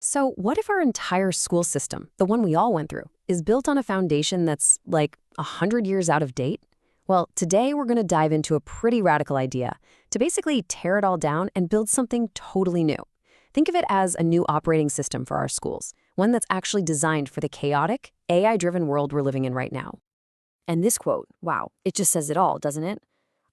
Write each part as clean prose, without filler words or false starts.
So, what if our entire school system, the one we all went through, is built on a foundation that's like 100 years out of date? Well, today we're going to dive into a pretty radical idea to basically tear it all down and build something totally new. Think of it as a new operating system for our schools, one that's actually designed for the chaotic, AI-driven world we're living in right now. And this quote, wow, it just says it all, doesn't it?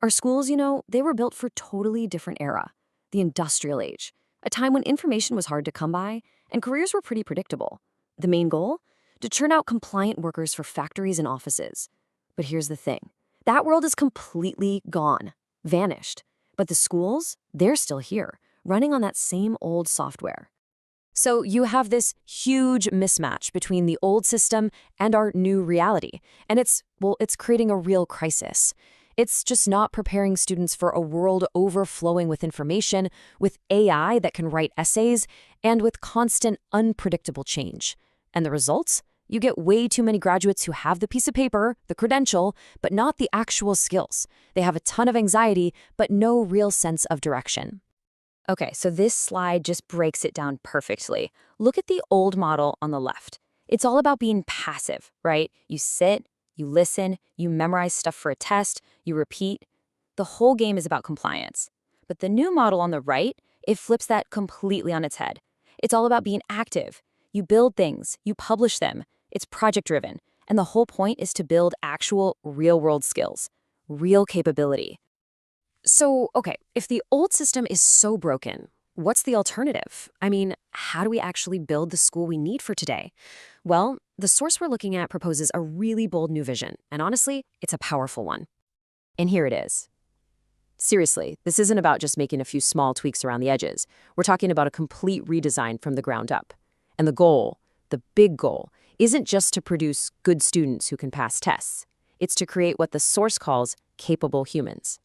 Our schools, they were built for totally different era, the industrial age, a time when information was hard to come by and careers were pretty predictable. The main goal? To churn out compliant workers for factories and offices. But here's the thing. That world is completely gone, vanished. But the schools, they're still here, running on that same old software. So you have this huge mismatch between the old system and our new reality. And it's creating a real crisis. It's just not preparing students for a world overflowing with information, with AI that can write essays, and with constant, unpredictable change. And the results? You get way too many graduates who have the piece of paper, the credential, but not the actual skills. They have a ton of anxiety, but no real sense of direction. Okay, so this slide just breaks it down perfectly. Look at the old model on the left. It's all about being passive, right? You sit, you listen, you memorize stuff for a test, you repeat. The whole game is about compliance. But the new model on the right, it flips that completely on its head. It's all about being active. You build things, you publish them. It's project-driven. And the whole point is to build actual real-world skills, real capability. So, okay, if the old system is so broken, what's the alternative? I mean, how do we actually build the school we need for today? Well, the source we're looking at proposes a really bold new vision, and honestly, it's a powerful one. And here it is. Seriously, this isn't about just making a few small tweaks around the edges. We're talking about a complete redesign from the ground up. And the goal, the big goal, isn't just to produce good students who can pass tests. It's to create what the source calls capable humans.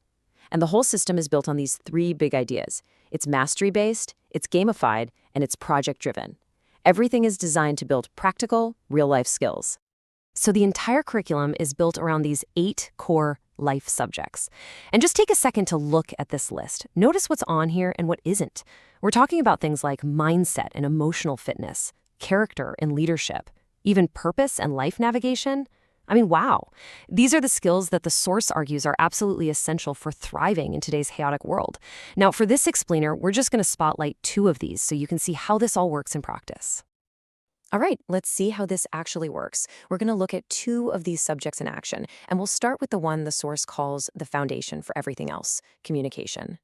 And the whole system is built on these three big ideas. It's mastery-based, it's gamified, and it's project-driven. Everything is designed to build practical, real-life skills. So the entire curriculum is built around these 8 core life subjects. And just take a second to look at this list. Notice what's on here and what isn't. We're talking about things like mindset and emotional fitness, character and leadership, even purpose and life navigation. I mean, wow. These are the skills that the source argues are absolutely essential for thriving in today's chaotic world. Now, for this explainer, we're just going to spotlight 2 of these so you can see how this all works in practice. All right, let's see how this actually works. We're going to look at 2 of these subjects in action, and we'll start with the one the source calls the foundation for everything else, communication.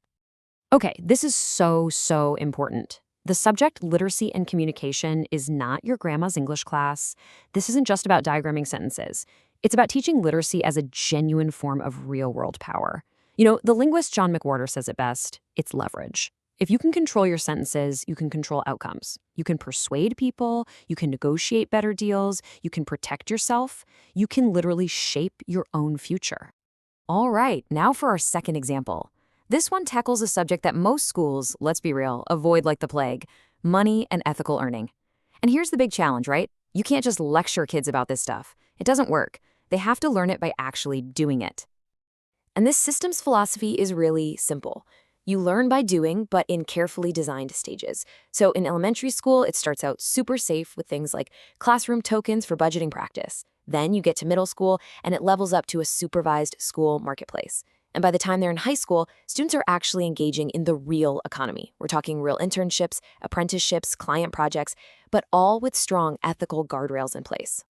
Okay, this is so important. The subject, literacy and communication, is not your grandma's English class. This isn't just about diagramming sentences. It's about teaching literacy as a genuine form of real-world power. The linguist John McWhorter says it best, it's leverage. If you can control your sentences, you can control outcomes. You can persuade people, you can negotiate better deals, you can protect yourself, you can literally shape your own future. All right, now for our second example. This one tackles a subject that most schools, let's be real, avoid like the plague: money and ethical earning. And here's the big challenge, right? You can't just lecture kids about this stuff. It doesn't work. They have to learn it by actually doing it. And this system's philosophy is really simple. You learn by doing, but in carefully designed stages. So in elementary school, it starts out super safe with things like classroom tokens for budgeting practice. Then you get to middle school, and it levels up to a supervised school marketplace. And by the time they're in high school, students are actually engaging in the real economy. We're talking real internships, apprenticeships, client projects, but all with strong ethical guardrails in place.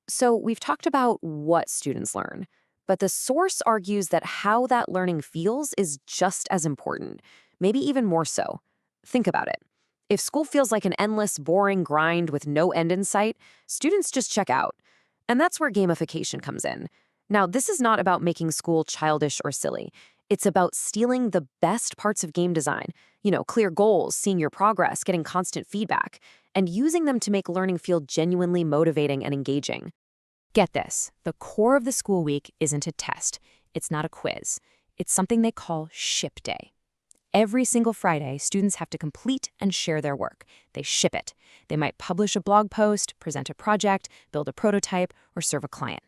So we've talked about what students learn, but the source argues that how that learning feels is just as important, maybe even more so. Think about it. If school feels like an endless, boring grind with no end in sight, students just check out. And that's where gamification comes in. Now, this is not about making school childish or silly. It's about stealing the best parts of game design, clear goals, seeing your progress, getting constant feedback, and using them to make learning feel genuinely motivating and engaging. Get this, the core of the school week isn't a test. It's not a quiz. It's something they call ship day. Every single Friday, students have to complete and share their work. They ship it. They might publish a blog post, present a project, build a prototype, or serve a client.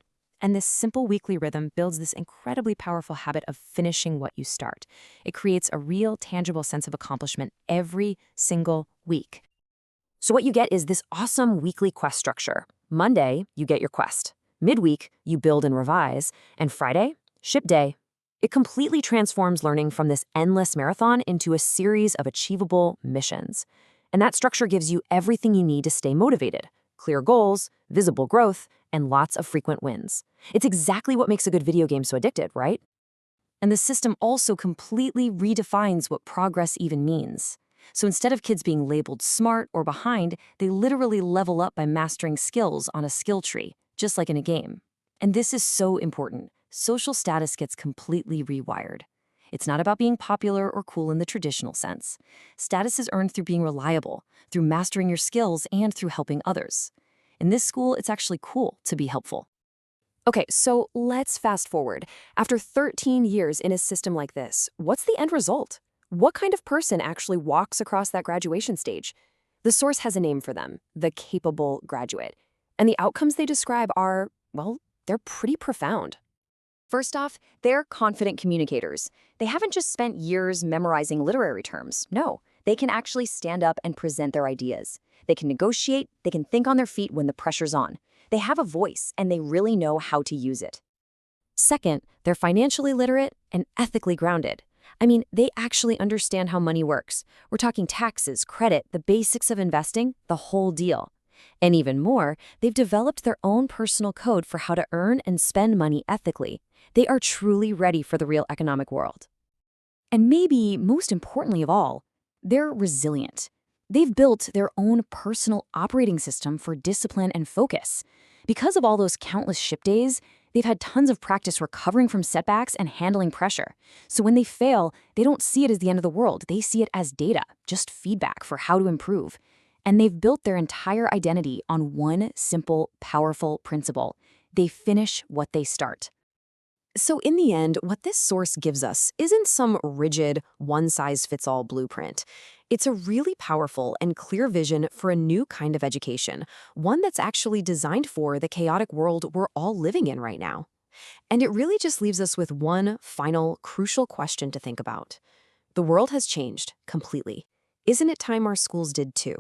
And this simple weekly rhythm builds this incredibly powerful habit of finishing what you start. It creates a real, tangible sense of accomplishment every single week. So what you get is this awesome weekly quest structure. Monday, you get your quest. Midweek, you build and revise. And Friday, ship day. It completely transforms learning from this endless marathon into a series of achievable missions. And that structure gives you everything you need to stay motivated: clear goals, visible growth, and lots of frequent wins. It's exactly what makes a good video game so addictive, right? And the system also completely redefines what progress even means. So instead of kids being labeled smart or behind, they literally level up by mastering skills on a skill tree, just like in a game. And this is so important. Social status gets completely rewired. It's not about being popular or cool in the traditional sense. Status is earned through being reliable, through mastering your skills, and through helping others. In this school, it's actually cool to be helpful. Okay, so let's fast forward. After 13 years in a system like this, what's the end result? What kind of person actually walks across that graduation stage? The source has a name for them: the capable graduate. And the outcomes they describe are, well, they're pretty profound. First off, they're confident communicators. They haven't just spent years memorizing literary terms. No, they can actually stand up and present their ideas. They can negotiate, they can think on their feet when the pressure's on. They have a voice, and they really know how to use it. Second, they're financially literate and ethically grounded. I mean, they actually understand how money works. We're talking taxes, credit, the basics of investing, the whole deal. And even more, they've developed their own personal code for how to earn and spend money ethically. They are truly ready for the real economic world. And maybe most importantly of all, they're resilient. They've built their own personal operating system for discipline and focus. Because of all those countless ship days, they've had tons of practice recovering from setbacks and handling pressure. So when they fail, they don't see it as the end of the world. They see it as data, just feedback for how to improve. And they've built their entire identity on one simple, powerful principle: they finish what they start. So in the end, what this source gives us isn't some rigid, one-size-fits-all blueprint. It's a really powerful and clear vision for a new kind of education, one that's actually designed for the chaotic world we're all living in right now. And it really just leaves us with one final, crucial question to think about. The world has changed completely. Isn't it time our schools did too?